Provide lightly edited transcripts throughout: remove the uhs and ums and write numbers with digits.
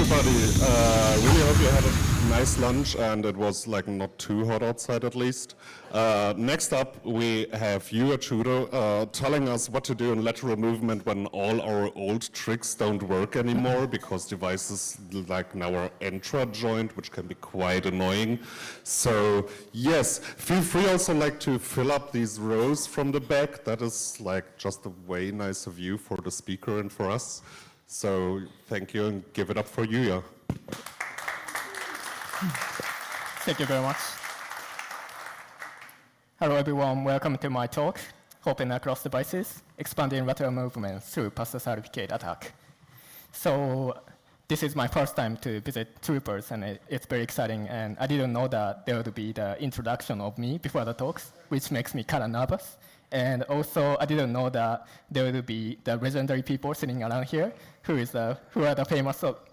everybody. Really hope you had a nice lunch and it was like not too hot outside at least. Next up, we have you, Arturo, telling us what to do in lateral movement when all our old tricks don't work anymore because devices like now are intra joint, which can be quite annoying. So yes, feel free also like to fill up these rows from the back. That is like just a way nicer view for the speaker and for us. So thank you and give it up for Yuya. Thank you very much. Hello everyone, welcome to my talk, Open Across Devices, Expanding Lateral Movement Through Passive Certificate Attack. So this is my first time to visit Troopers, and it's very exciting, and I didn't know that there would be the introduction of me before the talks, which makes me kind of nervous. And also, I didn't know that there would be the legendary people sitting around here who are the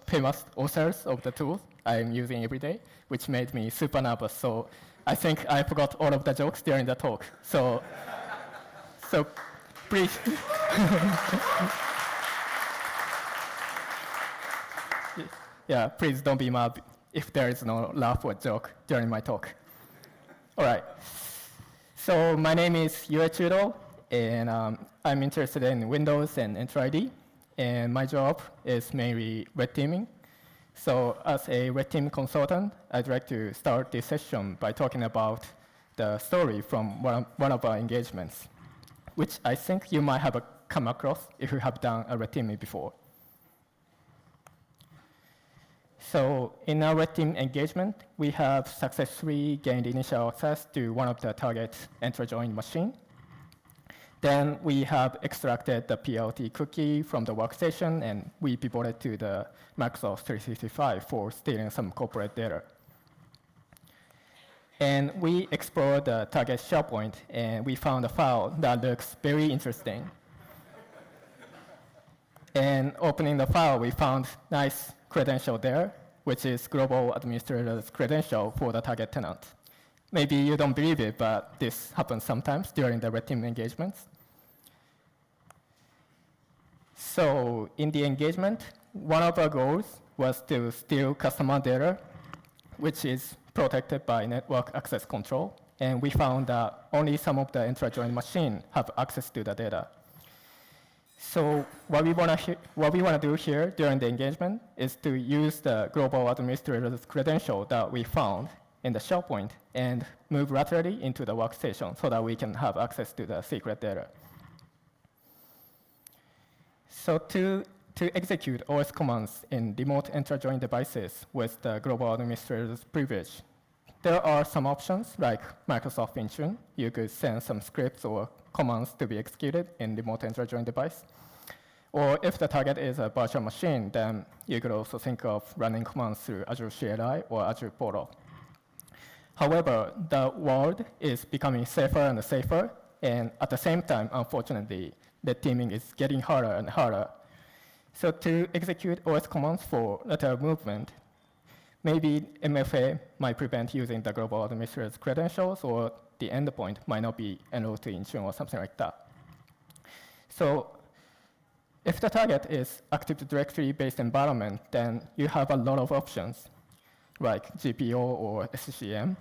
famous authors of the tools I'm using every day, which made me super nervous. So I think I forgot all of the jokes during the talk. So please. Yeah, please don't be mad if there is no laugh or joke during my talk. All right. So my name is Yuya, and I'm interested in Windows and Enter ID, and my job is mainly red teaming. So as a red team consultant, I'd like to start this session by talking about the story from one of our engagements, which I think you might have come across if you have done a red teaming before. So in our red team engagement, we have successfully gained initial access to one of the target enter-join machine. Then we have extracted the PLT cookie from the workstation, and we pivoted to the Microsoft 365 for stealing some corporate data. And we explored the target SharePoint, and we found a file that looks very interesting. And opening the file, we found nice credential there, which is global administrator's credential for the target tenant. Maybe you don't believe it, but this happens sometimes during the red team engagements. So in the engagement, one of our goals was to steal customer data, which is protected by network access control. And we found that only some of the intra-join machines have access to the data. So what we want to do here during the engagement is to use the global administrator's credential that we found in the SharePoint and move laterally into the workstation so that we can have access to the secret data. So to execute OS commands in remote intra-join devices with the global administrator's privilege, there are some options like Microsoft Intune. You could send some scripts or commands to be executed in remote intra-join device. Or if the target is a virtual machine, then you could also think of running commands through Azure CLI or Azure Portal. However, the world is becoming safer and safer, and at the same time, unfortunately, the teaming is getting harder and harder. So to execute OS commands for lateral movement, maybe MFA might prevent using the global administrator's credentials, or the endpoint might not be enrolled to Intune or something like that. So if the target is Active Directory-based environment, then you have a lot of options, like GPO or SCCM.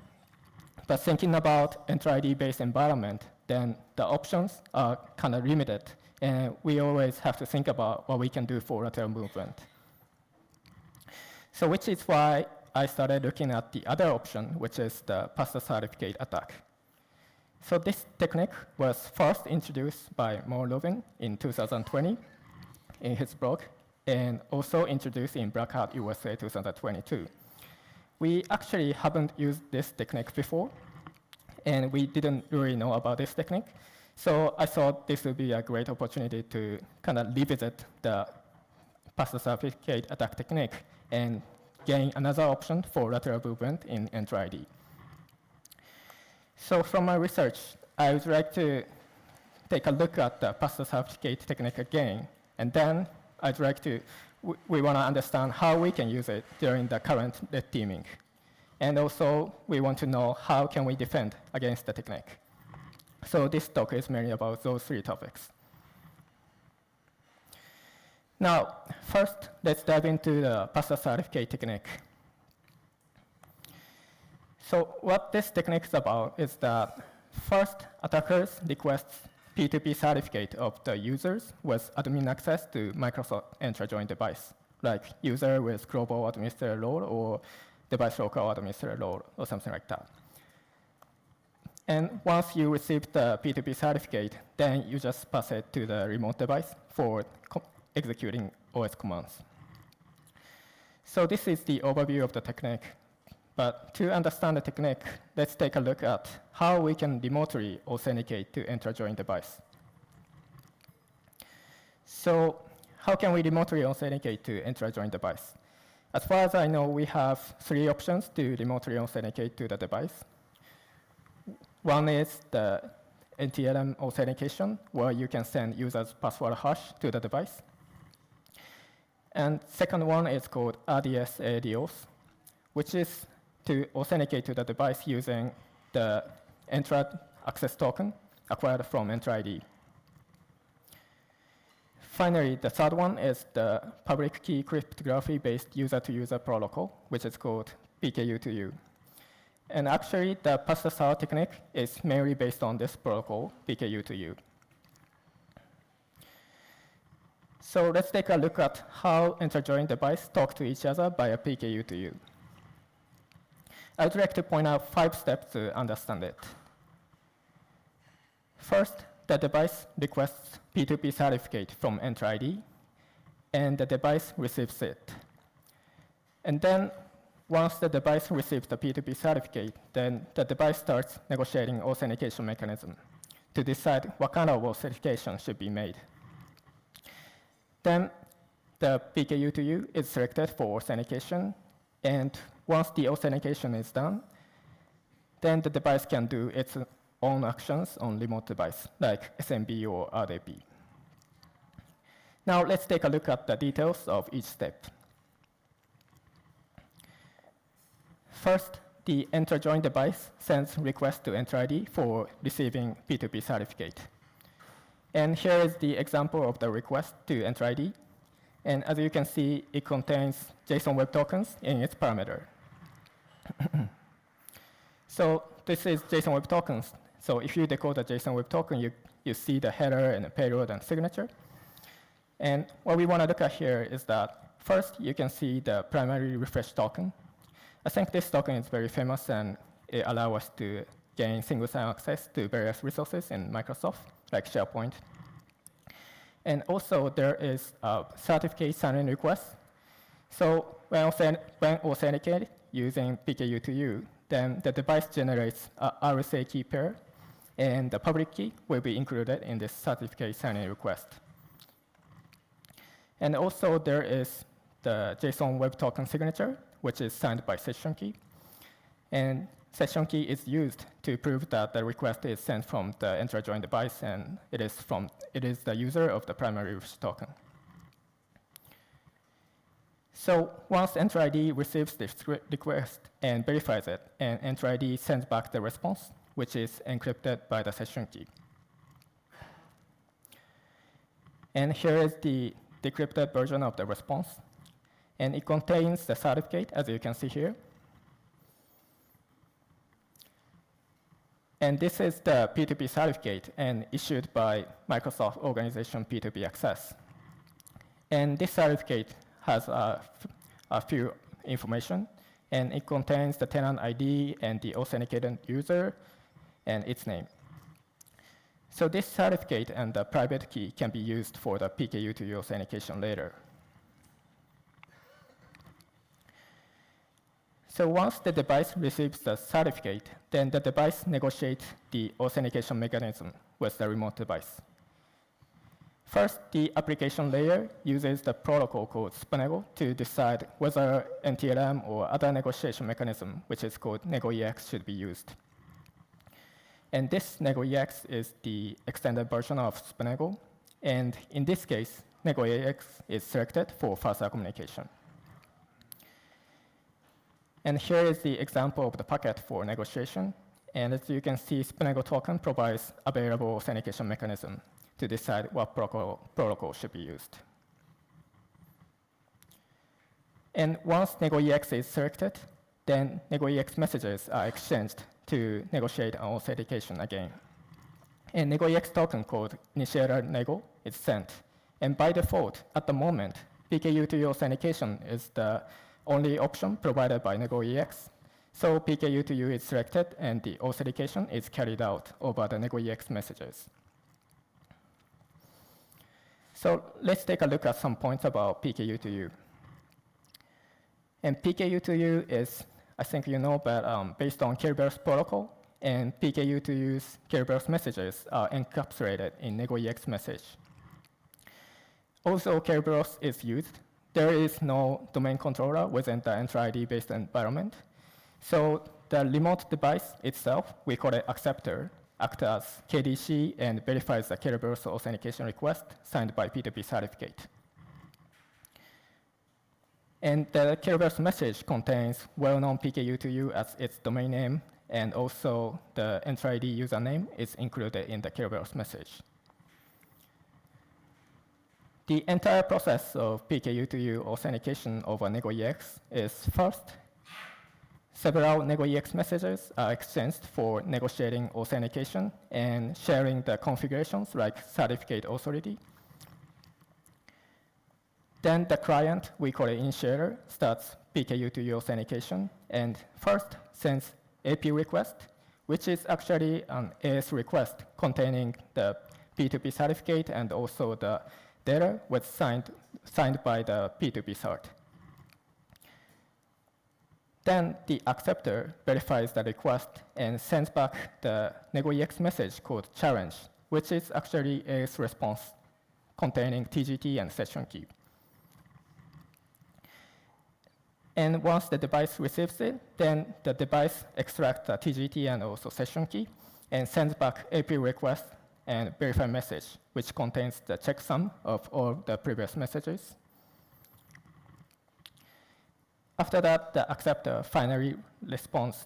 But thinking about Enter ID-based environment, then the options are kind of limited, and we always have to think about what we can do for lateral movement. So which is why I started looking at the other option, which is the passive certificate attack. So this technique was first introduced by Mo Lovin in 2020 in his blog, and also introduced in Black Hat USA 2022. We actually haven't used this technique before, and we didn't really know about this technique. So I thought this would be a great opportunity to kind of revisit the passive certificate attack technique and gain another option for lateral movement in Enter ID. So from my research, I would like to take a look at the passive certificate technique again, and then I'd like to, we want to understand how we can use it during the current red teaming. And also, we want to know how can we defend against the technique. So this talk is mainly about those three topics. Now, first, let's dive into the password certificate technique. So what this technique is about is that first, attackers request P2P certificate of the users with admin access to Microsoft Entra-join device, like user with global administrator role or device local administrator role or something like that. And once you receive the P2P certificate, then you just pass it to the remote device for executing OS commands. So this is the overview of the technique. But to understand the technique, let's take a look at how we can remotely authenticate to Entra-join device. So how can we remotely authenticate to Entra-join device? As far as I know, we have 3 options to remotely authenticate to the device. One is the NTLM authentication, where you can send users password hash to the device. And second one is called RDS ADOS, which is to authenticate to the device using the Entra access token acquired from Entra ID. Finally, the third one is the public key cryptography-based user-to-user protocol, which is called PKU2U. And actually, the password technique is mainly based on this protocol, PKU2U. So let's take a look at how Entra-join devices talk to each other via PKU2U. I'd like to point out 5 steps to understand it. First, the device requests P2P certificate from Entra ID, and the device receives it. And then, once the device receives the P2P certificate, then the device starts negotiating authentication mechanism to decide what kind of authentication should be made. Then, the PKU2U is selected for authentication, and once the authentication is done, then the device can do its own actions on remote device, like SMB or RDP. Now let's take a look at the details of each step. First, the Entra-join device sends request to Entra ID for receiving P2P certificate. And here is the example of the request to Entra ID. And as you can see, it contains JSON Web Tokens in its parameter. So this is JSON Web Tokens. So if you decode the JSON Web Token, you see the header and the payload and signature. And what we want to look at here is that first, you can see the primary refresh token. I think this token is very famous, and it allows us to gain single sign access to various resources in Microsoft, like SharePoint. And also, there is a certificate sign-in request. So when authenticated using PKU2U, then the device generates a RSA key pair, and the public key will be included in this certificate sign-in request. And also, there is the JSON Web Token signature, which is signed by session key. And session key is used to prove that the request is sent from the Entra-join device, and it is the user of the primary refresh token. So once Entra ID receives this request and verifies it, and Entra ID sends back the response, which is encrypted by the session key. And here is the decrypted version of the response. And it contains the certificate, as you can see here. And this is the P2P certificate and issued by Microsoft Organization P2P Access. And this certificate has a few information, and it contains the tenant ID and the authenticated user and its name. So this certificate and the private key can be used for the PKU2U authentication later. So once the device receives the certificate, then the device negotiates the authentication mechanism with the remote device. First, the application layer uses the protocol called SPNEGO to decide whether NTLM or other negotiation mechanism, which is called NegoEX, should be used. And this NegoEX is the extended version of SPNEGO. And in this case, NegoEX is selected for faster communication. And here is the example of the packet for negotiation. And as you can see, SPNEGO token provides available authentication mechanism to decide what protocol should be used. And once NegoEX is selected, then NegoEX messages are exchanged to negotiate an authentication again. A NegoEX token called initiator nego is sent. And by default, at the moment, PKU2U authentication is the only option provided by NegoEX. So PKU2U is selected, and the authentication is carried out over the NegoEX messages. So let's take a look at some points about PKU2U. And PKU2U is, I think you know, but based on Kerberos protocol, and PKU2U's Kerberos messages are encapsulated in NegoEX message. Also, Kerberos is used. There is no domain controller within the Entra-ID-based environment. So the remote device itself, we call it acceptor, acts as KDC and verifies the Kerberos authentication request signed by P2P certificate. And the Kerberos message contains well-known PKU2U as its domain name, and also the Entra-ID username is included in the Kerberos message. The entire process of PKU2U authentication over NegoEX is first, several NegoEX messages are exchanged for negotiating authentication and sharing the configurations like certificate authority. Then the client, we call it initiator, starts PKU2U authentication and first sends AP request, which is actually an AS request containing the P2P certificate and also the data was signed by the P2P cert. Then the acceptor verifies the request and sends back the NegoEX message called challenge, which is actually AS response containing TGT and session key. And once the device receives it, then the device extracts the TGT and also session key and sends back AP request and verify message, which contains the checksum of all the previous messages. After that, the acceptor finally responds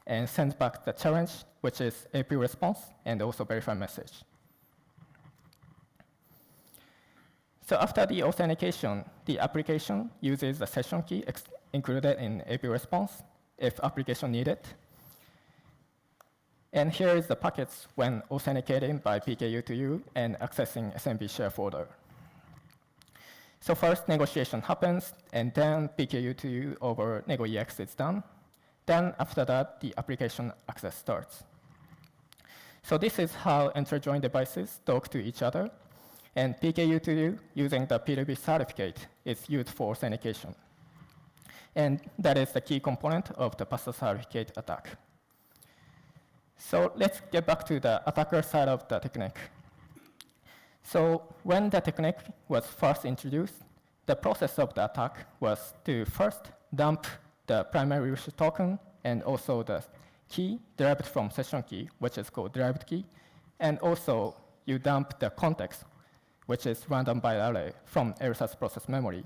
and sends back the challenge, which is AP response and also verify message. So after the authentication, the application uses the session key included in AP response if application needed. And here is the packets when authenticating by PKU2U and accessing SMB share folder. So first negotiation happens, and then PKU2U over NegoEX is done. Then after that, the application access starts. So this is how inter-join devices talk to each other. And PKU2U using the P2P certificate is used for authentication. And that is the key component of the pass certificate attack. So let's get back to the attacker side of the technique. So when the technique was first introduced, the process of the attack was to first dump the primary wish token and also the key derived from session key, which is called derived key. And also you dump the context, which is random byte array from LSAS process memory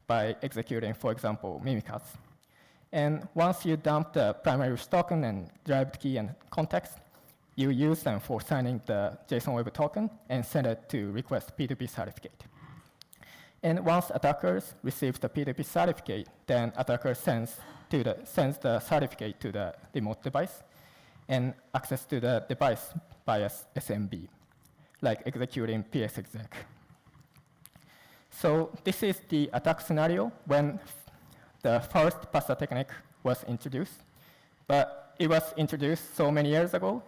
by executing, for example, Mimikatz. And once you dump the primary wish token and derived key and context, you use them for signing the JSON Web Token and send it to request P2P certificate. And once attackers receive the P2P certificate, then attacker sends the certificate to the remote device and access to the device via SMB, like executing psexec. So this is the attack scenario when the first PASA technique was introduced. But it was introduced so many years ago,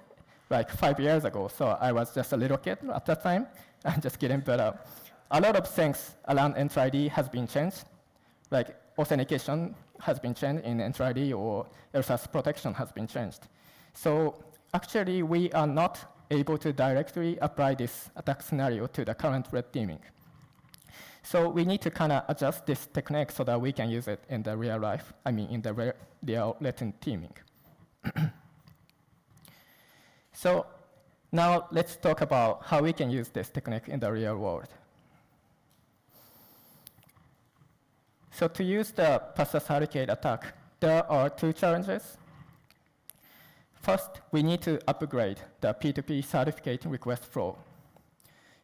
like 5 years ago, so I was just a little kid at that time. I'm just kidding, but a lot of things around Entra-ID has been changed, like authentication has been changed in Entra-ID or LSAS protection has been changed. So actually, we are not able to directly apply this attack scenario to the current red teaming. So we need to kind of adjust this technique so that we can use it in the real life, in the real latent teaming. So now let's talk about how we can use this technique in the real world. So to use the PASA certificate attack, there are 2 challenges. First, we need to upgrade the P2P certificate request flow.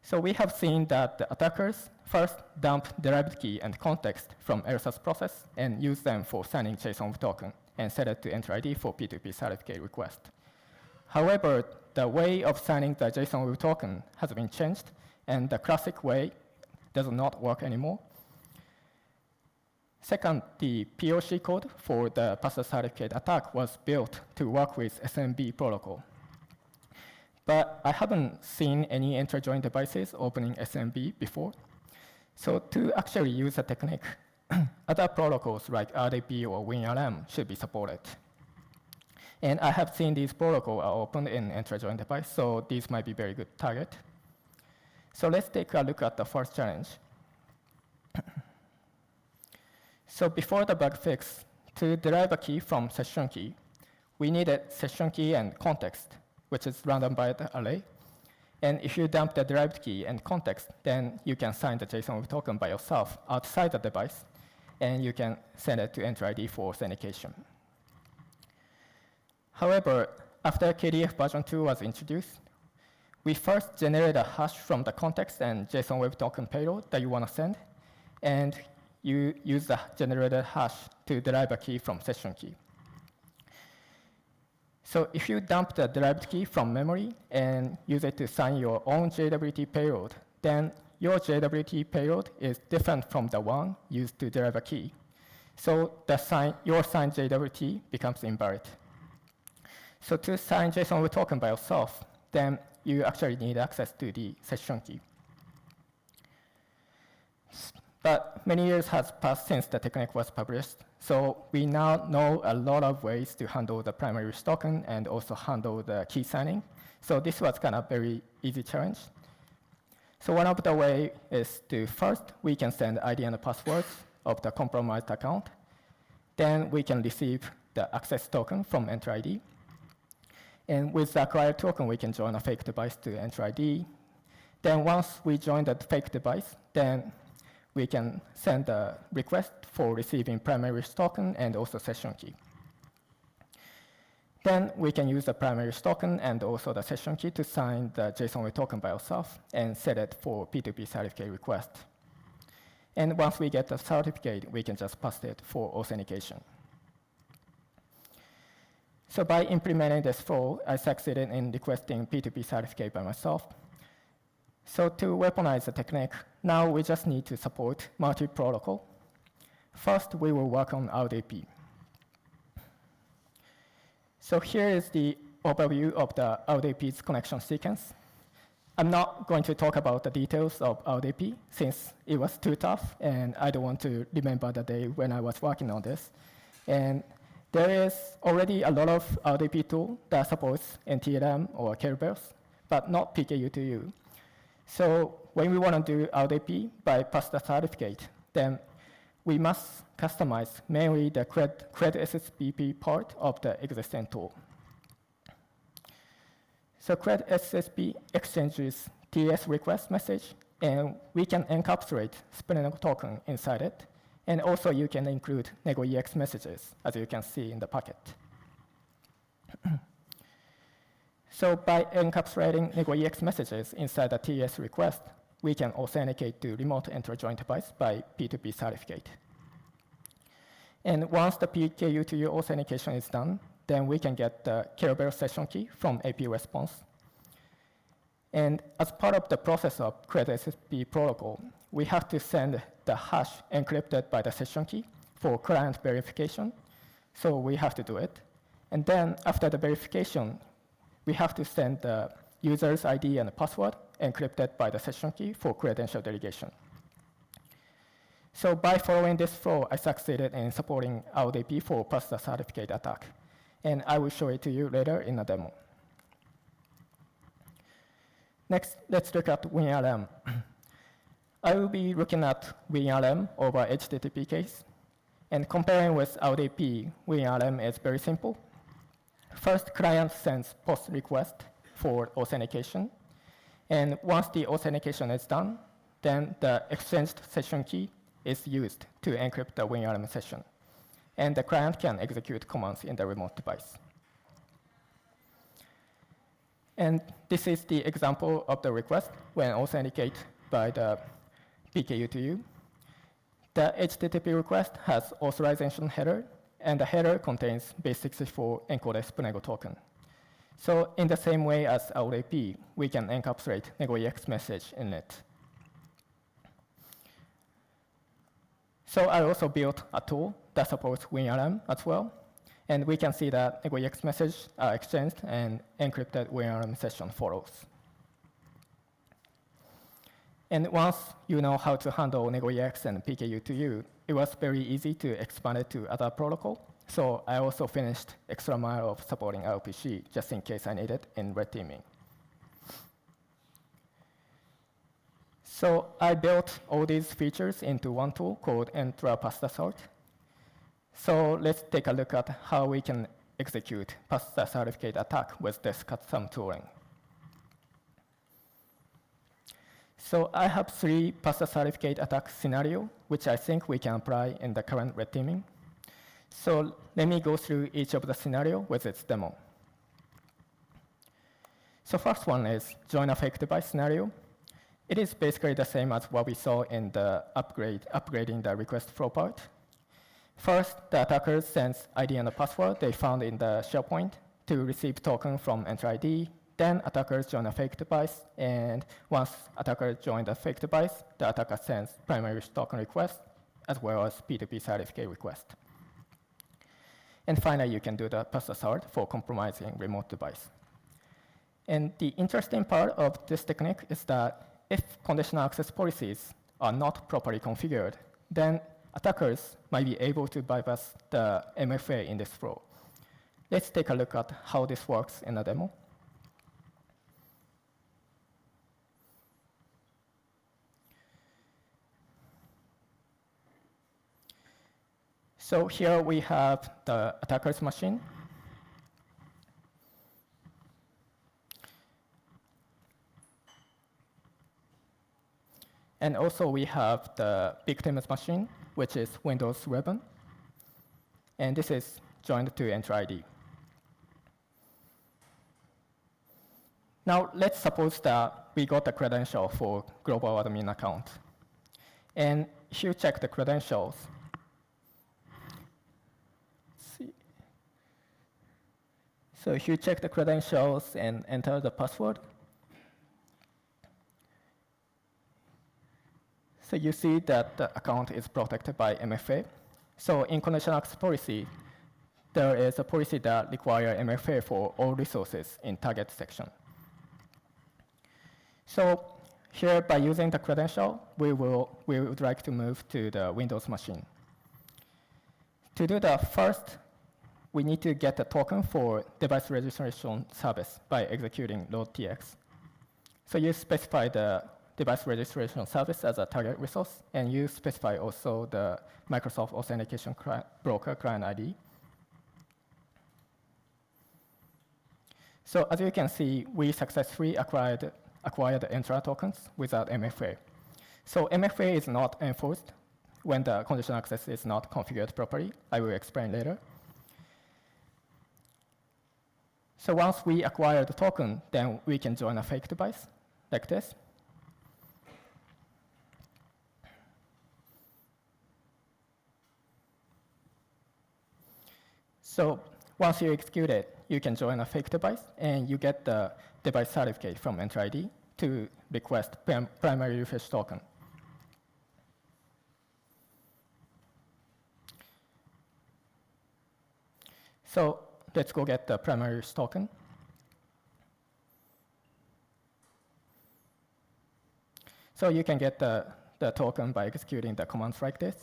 So we have seen that the attackers first dump derived key and context from LSAS process and use them for signing JSON with token and set it to enter ID for P2P certificate request. However, the way of signing the JSON with token has been changed, and the classic way does not work anymore. Second, the POC code for the pass-through certificate attack was built to work with SMB protocol. But I haven't seen any inter-join devices opening SMB before. So to actually use the technique, other protocols like RDP or WinRM should be supported. And I have seen these protocols are opened in inter-join device, so these might be very good target. So let's take a look at the first challenge. So before the bug fix, to derive a key from session key, we needed session key and context, which is random byte array. And if you dump the derived key and context, then you can sign the JSON with token by yourself outside the device, and you can send it to enter ID for authentication. However, after KDF version 2 was introduced, we first generate a hash from the context and JSON Web Token payload that you want to send, and you use the generated hash to derive a key from session key. So if you dump the derived key from memory and use it to sign your own JWT payload, then your JWT payload is different from the one used to derive a key. So your signed JWT becomes invalid. So to sign JSON with token by yourself, then you actually need access to the session key. But many years has passed since the technique was published, so we now know a lot of ways to handle the primary token and also handle the key signing. So this was kind of very easy challenge. So one of the ways is to first, we can send ID and passwords of the compromised account. Then we can receive the access token from enter ID. And with the acquired token, we can join a fake device to enter ID. Then once we join the fake device, then we can send a request for receiving primary token and also session key. Then we can use the primary token and also the session key to sign the JSON with token by ourselves and set it for P2P certificate request. And once we get the certificate, we can just pass it for authentication. So by implementing this flow, I succeeded in requesting P2P certificate by myself. So to weaponize the technique, now we just need to support multi-protocol. First, we will work on RDP. So here is the overview of the RDP's connection sequence. I'm not going to talk about the details of RDP since it was too tough, and I don't want to remember the day when I was working on this. And there is already a lot of RDP tool that supports NTLM or Kerberos, but not PKU2U. So when we want to do RDP by pass-through certificate, then we must customize mainly the CRED SSBP part of the existing tool. So CRED SSB exchanges TS request message, and we can encapsulate Spinning token inside it. And also you can include NegoEX messages, as you can see in the packet. So by encapsulating NegoEX messages inside the TS request, we can authenticate to remote enter-join device by P2P certificate. And once the PKU2U authentication is done, then we can get the Kerberos session key from AP response. And as part of the process of CRED SSB protocol, we have to send the hash encrypted by the session key for client verification. So we have to do it. And then after the verification, we have to send the user's ID and password encrypted by the session key for credential delegation. So by following this flow, I succeeded in supporting RDP for pass-through certificate attack. And I will show it to you later in a demo. Next, let's look at WinRM. I will be looking at WinRM over HTTP case. And comparing with RDP, WinRM is very simple. First, client sends post request for authentication. And once the authentication is done, then the exchanged session key is used to encrypt the WinRM session. And the client can execute commands in the remote device. And this is the example of the request when authenticated by the PKU2U. The HTTP request has authorization header, and the header contains base64 encoded SPNEGO token. So in the same way as our AP, we can encapsulate NegoEX message in it. So I also built a tool that supports WinRM as well. And we can see that NegoEX messages are exchanged and encrypted WinRM session follows. And once you know how to handle NegoEX and PKU2U, it was very easy to expand it to other protocol. So I also finished extra mile of supporting RPC just in case I need it in red teaming. So I built all these features into one tool called Entra Pasta Sort. So let's take a look at how we can execute pasta certificate attack with this custom tooling. So I have 3 pasta certificate attack scenario, which I think we can apply in the current red teaming. So let me go through each of the scenario with its demo. So first one is join a fake device scenario. It is basically the same as what we saw in the upgrading the request flow part. First, the attacker sends ID and a password they found in the SharePoint to receive token from enter ID. Then attackers join a fake device, and once attacker joined a fake device, the attacker sends primary token request as well as P2P certificate request. And finally, you can do the pasta sort for compromising remote device. And the interesting part of this technique is that if conditional access policies are not properly configured, then attackers might be able to bypass the MFA in this flow. Let's take a look at how this works in a demo. So here we have the attacker's machine. And also we have the victim's machine, which is Windows 11. And this is joined to enter ID. Now let's suppose that we got the credential for global admin account. And if you check the credentials, so if you check the credentials and enter the password, so you see that the account is protected by MFA. So in conditional access policy, there is a policy that requires MFA for all resources in target section. So here, by using the credential, we would like to move to the Windows machine. To do that, first, we need to get a token for device registration service by executing load.tx. So you specify the device registration service as a target resource, and you specify also the Microsoft Authentication Broker client ID. So as you can see, we successfully acquired Entra tokens without MFA. So MFA is not enforced when the conditional access is not configured properly. I will explain later. So once we acquire the token, then we can join a fake device like this. So once you execute it, you can join a fake device, and you get the device certificate from Enter ID to request primary refresh token. So let's go get the primary token. So you can get the token by executing the commands like this.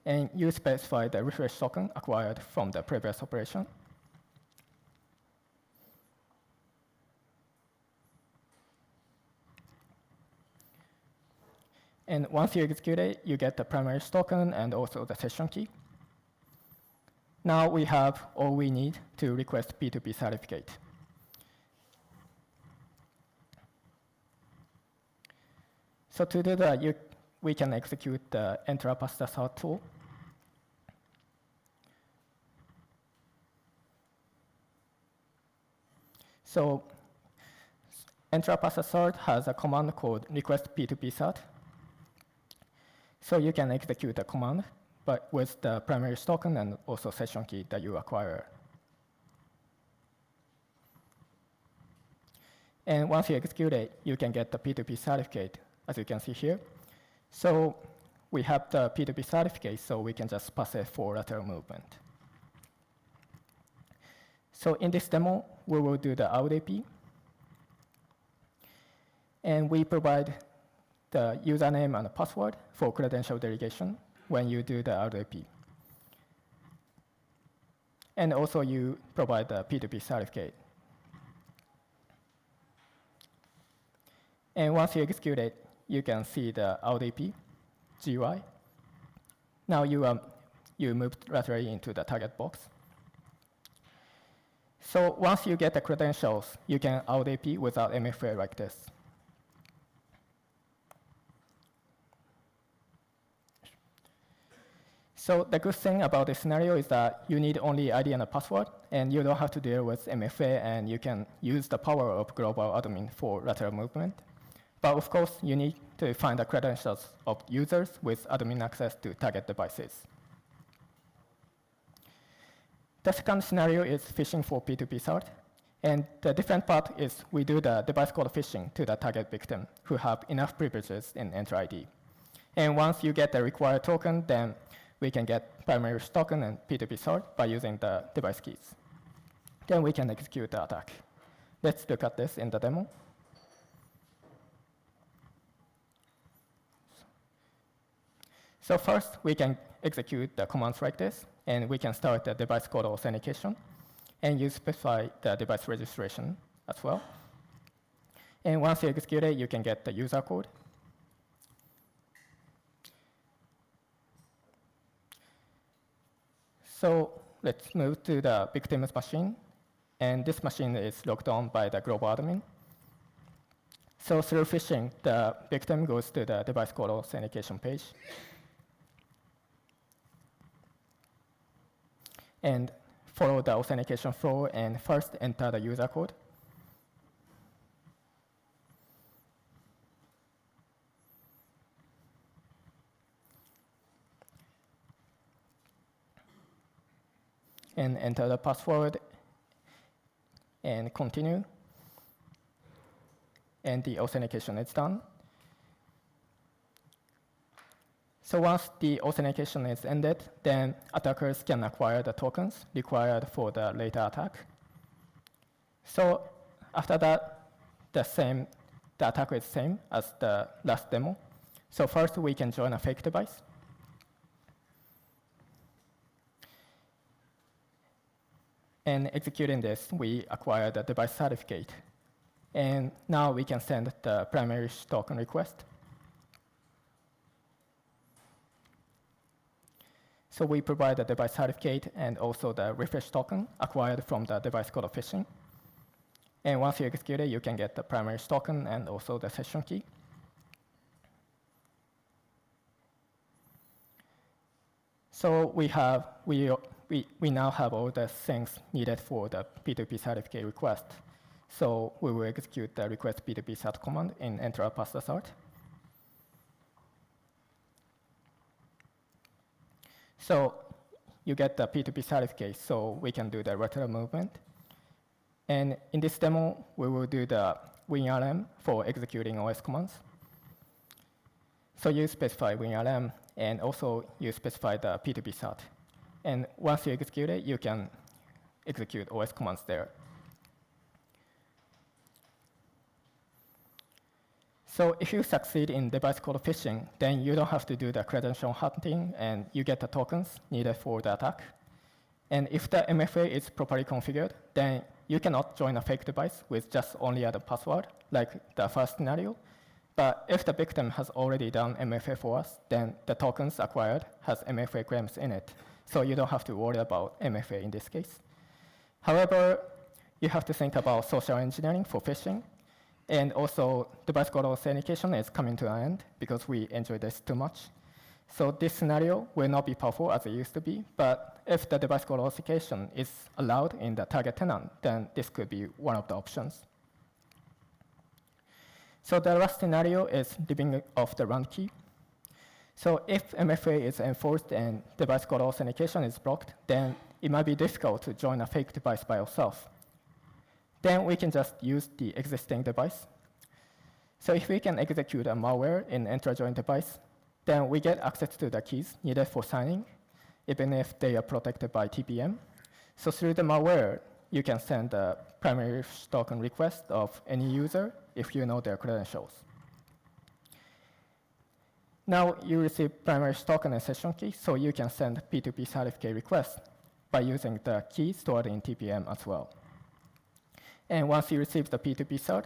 And you specify the refresh token acquired from the previous operation. And once you execute it, you get the primary token and also the session key. Now we have all we need to request P2P certificate. So to do that, we can execute the Entra Pasta Sort tool. So Entra Pasta Sort has a command called request P2P cert. So you can execute a command but with the primary token and also session key that you acquire. And once you execute it, you can get the P2P certificate, as you can see here. So we have the P2P certificate, so we can just pass it for lateral movement. So in this demo, we will do the out AP. And we provide the username and the password for credential delegation when you do the out AP. And also, you provide the P2P certificate. And once you execute it, you can see the out AP GUI. Now you moved laterally into the target box. So once you get the credentials, you can out AP without MFA like this. So the good thing about this scenario is that you need only ID and a password, and you don't have to deal with MFA, and you can use the power of global admin for lateral movement. But of course, you need to find the credentials of users with admin access to target devices. The second scenario is phishing for P2P cert. And the different part is we do the device code phishing to the target victim who have enough privileges in Enter ID. And once you get the required token, then we can get primary token and P2P cert by using the device keys. Then we can execute the attack. Let's look at this in the demo. So first, we can execute the commands like this, and we can start the device code authentication, and you specify the device registration as well. And once you execute it, you can get the user code. So let's move to the victim's machine, and this machine is logged on by the global admin. So through phishing, the victim goes to the device code authentication page. And follow the authentication flow and first enter the user code. And enter the password and continue. And the authentication is done. So once the authentication is ended, then attackers can acquire the tokens required for the later attack. So after that, the attack is same as the last demo. So first, we can join a fake device. And executing this, we acquire the device certificate. And now we can send the primary token request. So we provide the device certificate and also the refresh token acquired from the device code of phishing. And once you execute it, you can get the primary token and also the session key. So we now have all the things needed for the P2P certificate request. So we will execute the request P2P cert command in enter pass the cert. So you get the P2P certificate, so we can do the lateral movement. And in this demo, we will do the WinRM for executing OS commands. So you specify WinRM, and also you specify the P2P cert. And once you execute it, you can execute OS commands there. So if you succeed in device code phishing, then you don't have to do the credential hunting, and you get the tokens needed for the attack. And if the MFA is properly configured, then you cannot join a fake device with just only the password, like the first scenario. But if the victim has already done MFA for us, then the tokens acquired has MFA claims in it. So you don't have to worry about MFA in this case. However, you have to think about social engineering for phishing. And also, device code authentication is coming to an end because we enjoy this too much. So this scenario will not be powerful as it used to be, but if the device code authentication is allowed in the target tenant, then this could be one of the options. So the last scenario is living off the run key. So if MFA is enforced and device code authentication is blocked, then it might be difficult to join a fake device by yourself. Then we can just use the existing device. So if we can execute a malware in intra-join device, then we get access to the keys needed for signing, even if they are protected by TPM. So through the malware, you can send a primary token request of any user if you know their credentials. Now you receive primary token and session key, so you can send P2P certificate requests by using the key stored in TPM as well. And once you receive the P2P cert,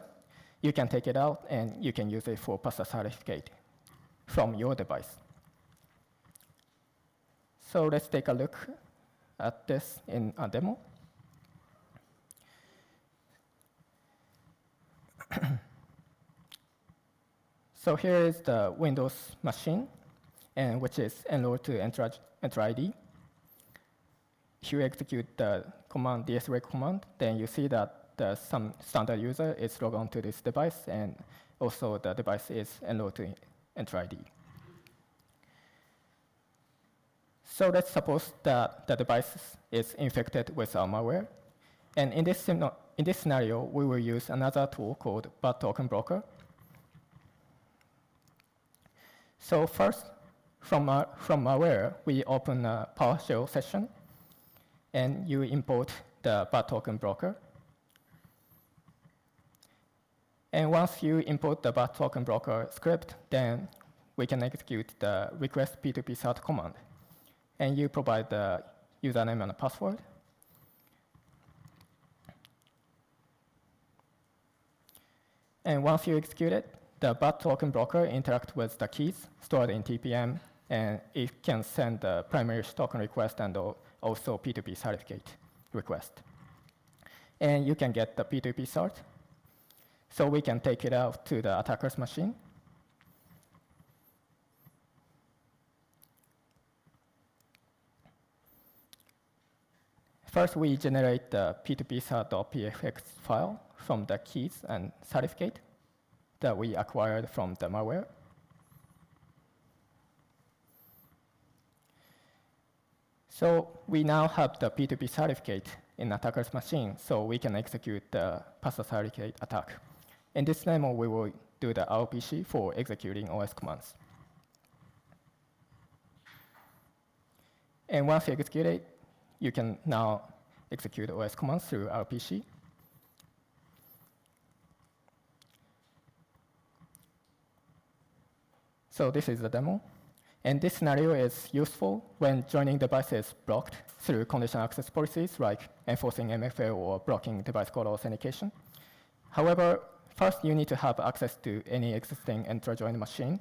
you can take it out and you can use it for pass a certificate from your device. So let's take a look at this in a demo. So here is the Windows machine, and which is enrolled to Entra ID. If you execute the command, dsreg command, then you see that some standard user is logged onto this device, and also the device is enrolled to Entra ID. So let's suppose that the device is infected with our malware. And in this scenario, we will use another tool called bad token broker. So first, from malware, we open a PowerShell session, and you import the bad token broker. And once you import the bad token broker script, then we can execute the request P2P cert command. And you provide the username and a password. And once you execute it, the bad token broker interacts with the keys stored in TPM, and it can send the primary token request and also P2P certificate request. And you can get the P2P cert. So we can take it out to the attacker's machine. First, we generate the p2p-cert.pfx file from the keys and certificate that we acquired from the malware. So we now have the P2P certificate in attacker's machine, so we can execute the pass a certificate attack. In this demo, we will do the RPC for executing OS commands. And once you execute it, you can now execute OS commands through RPC. So this is the demo. And this scenario is useful when joining devices blocked through conditional access policies like enforcing MFA or blocking device code authentication. However, first you need to have access to any existing intra-join machine.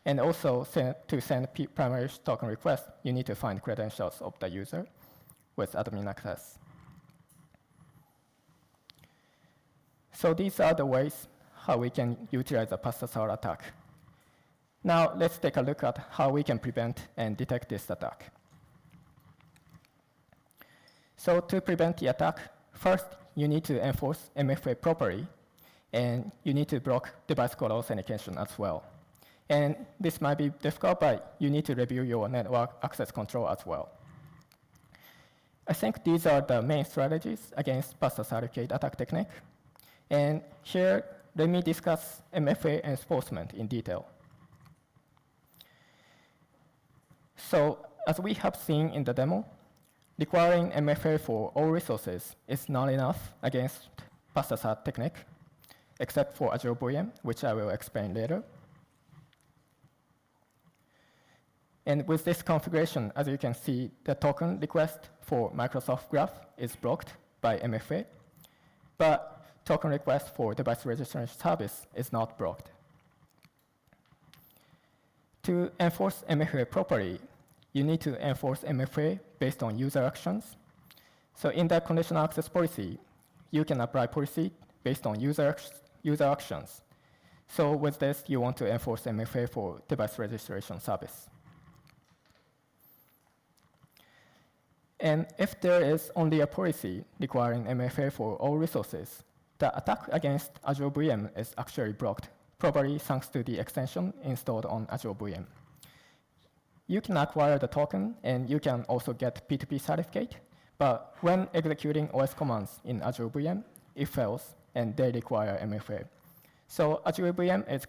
And also to send primary token request, you need to find credentials of the user with admin access. So these are the ways how we can utilize a pass-a-cert attack. Now let's take a look at how we can prevent and detect this attack. So to prevent the attack, first you need to enforce MFA properly, and you need to block device code authentication as well. And this might be difficult, but you need to review your network access control as well. I think these are the main strategies against pass a certificate attack technique. And here, let me discuss MFA enforcement in detail. So as we have seen in the demo, requiring MFA for all resources is not enough against pass a cert technique, except for Azure VM, which I will explain later. And with this configuration, as you can see, the token request for Microsoft Graph is blocked by MFA, but token request for device registration service is not blocked. To enforce MFA properly, you need to enforce MFA based on user actions. So in the conditional access policy, you can apply policy based on user actions. So with this, you want to enforce MFA for device registration service. And if there is only a policy requiring MFA for all resources, the attack against Azure VM is actually blocked, probably thanks to the extension installed on Azure VM. you can acquire the token, and you can also get P2P certificate. But when executing OS commands in Azure VM, it fails, and they require MFA. So Azure VM is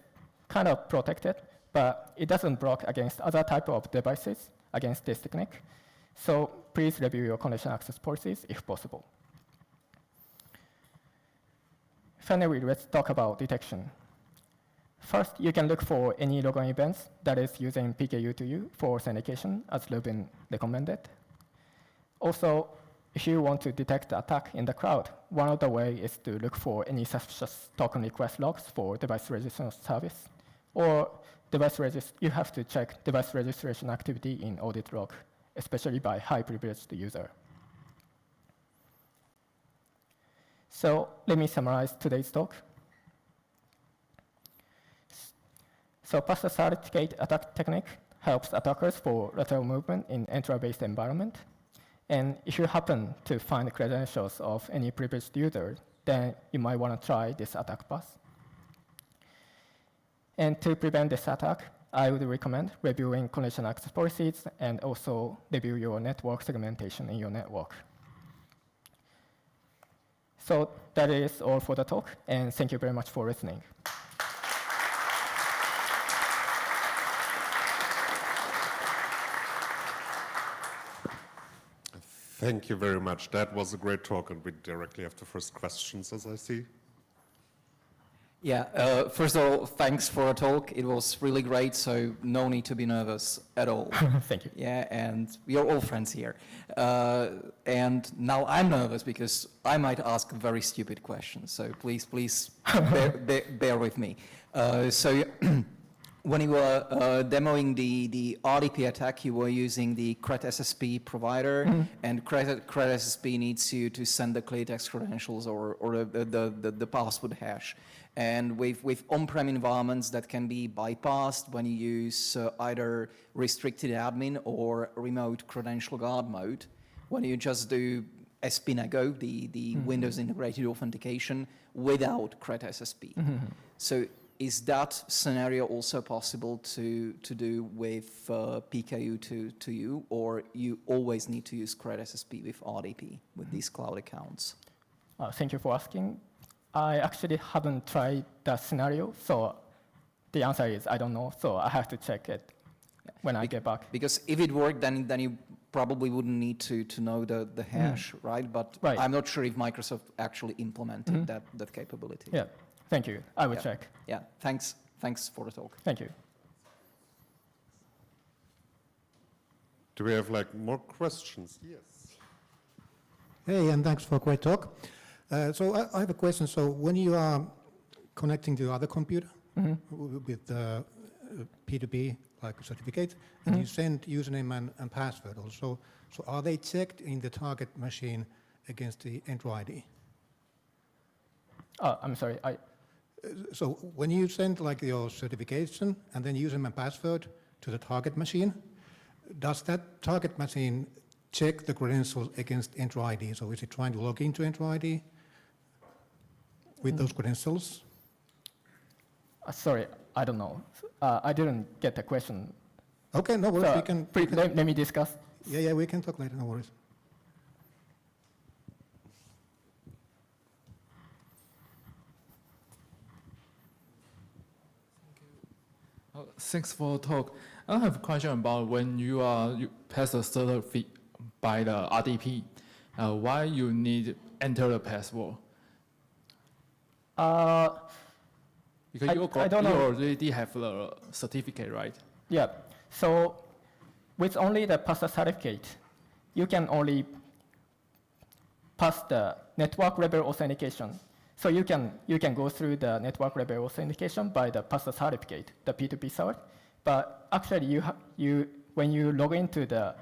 kind of protected, but it doesn't block against other type of devices against this technique. So please review your condition access policies if possible. Finally, let's talk about detection. First, you can look for any logon events that is using PKU2U for authentication, as Ruben recommended. Also, if you want to detect the attack in the cloud, one of the ways is to look for any suspicious token request logs for device registration service. Or you have to check device registration activity in audit log, especially by high-privileged user. So let me summarize today's talk. So pass certificate attack technique helps attackers for lateral movement in Entra-based environment. And if you happen to find credentials of any privileged user, then you might want to try this attack path. And to prevent this attack, I would recommend reviewing condition access policies and also review your network segmentation in your network. So that is all for the talk, and thank you very much for listening. Thank you very much. That was a great talk, and we directly have the first questions, as I see. Yeah, first of all, thanks for a talk. It was really great, so no need to be nervous at all. Thank you. Yeah, and we are all friends here. And now I'm nervous because I might ask very stupid questions, so please bear with me. So when you were demoing the RDP attack, you were using the CRET SSP provider, and CRET SSP needs you to send the clear text credentials or the password hash. And with on-prem environments, that can be bypassed when you use either restricted admin or remote credential guard mode, when you just do SPNAGO, the Windows integrated authentication, without CRET SSP. So is that scenario also possible to do with PKU2U, or you always need to use CRET SSP with RDP, with these cloud accounts? Thank you for asking. I actually haven't tried that scenario, so the answer is I don't know, so I have to check it when I get back. Because if it worked, then you probably wouldn't need to know the hash, right? But I'm not sure if Microsoft actually implemented that capability. Yeah, thank you. I will check. Yeah, thanks for the talk. Thank you. Do we have more questions? Yes. Hey, and thanks for a great talk. So I have a question. So when you are connecting to other computer with P2P, like a certificate, and you send username and password also, so are they checked in the target machine against the Entra ID? I'm sorry. So when you send your certification and then username and password to the target machine, does that target machine check the credentials against Entra ID? So is it trying to log into Entra ID with those credentials? Sorry, I don't know. I didn't get the question. Okay, no worries. So let me discuss. Yeah, we can talk later, no worries. Thanks for the talk. I have a question about when you pass the server fee by the RDP, why you need enter the password? Because you already have the certificate, right? Yeah. So with only the pass certificate, you can only pass the network level authentication. So you can go through the network level authentication by the pass certificate, the P2P side. But actually, when you log into the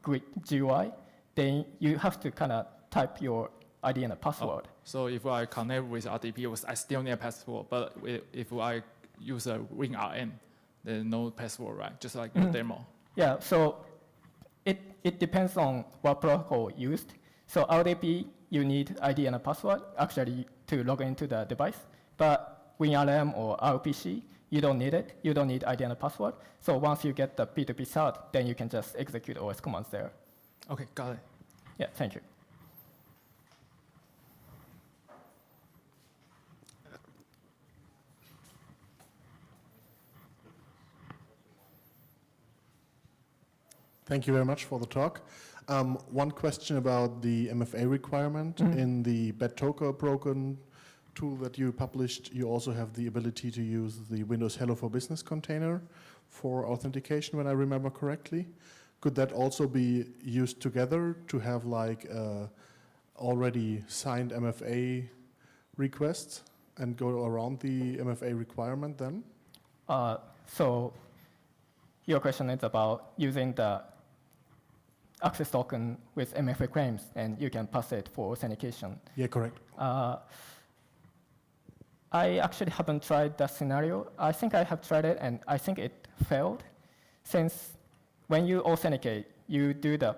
GUI, then you have to kind of type your ID and a password. So if I connect with RDP, I still need a password. But if I use a WinRM, there's no password, right? Just like the demo. Yeah. So it depends on what protocol used. So RDP, you need ID and a password actually to log into the device. But WinRM or RPC, you don't need it. You don't need ID and password. So once you get the P2P start, then you can just execute OS commands there. Okay, got it. Yeah, thank you. Thank you very much for the talk. One question about the MFA requirement. In the BadToker broken tool that you published, you also have the ability to use the Windows Hello for Business container for authentication, when I remember correctly. Could that also be used together to have like already signed MFA requests and go around the MFA requirement then? So your question is about using the access token with MFA claims, and you can pass it for authentication. Yeah, correct. I actually haven't tried that scenario. I think I have tried it, and I think it failed, since when you authenticate, you do the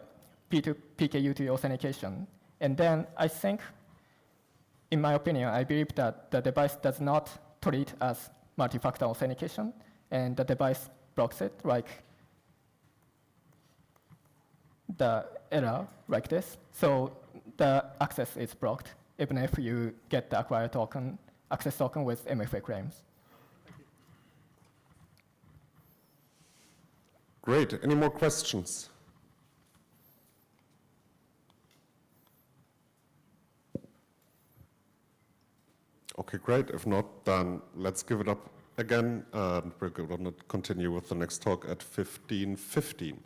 PKU2 authentication, and then I think, in my opinion, I believe that the device does not treat as multi-factor authentication, and the device blocks it, like the error like this. So the access is blocked, even if you get the acquired token, access token with MFA claims. Great. Any more questions? Okay, great. If not, then let's give it up again, and we're going to continue with the next talk at 15:15.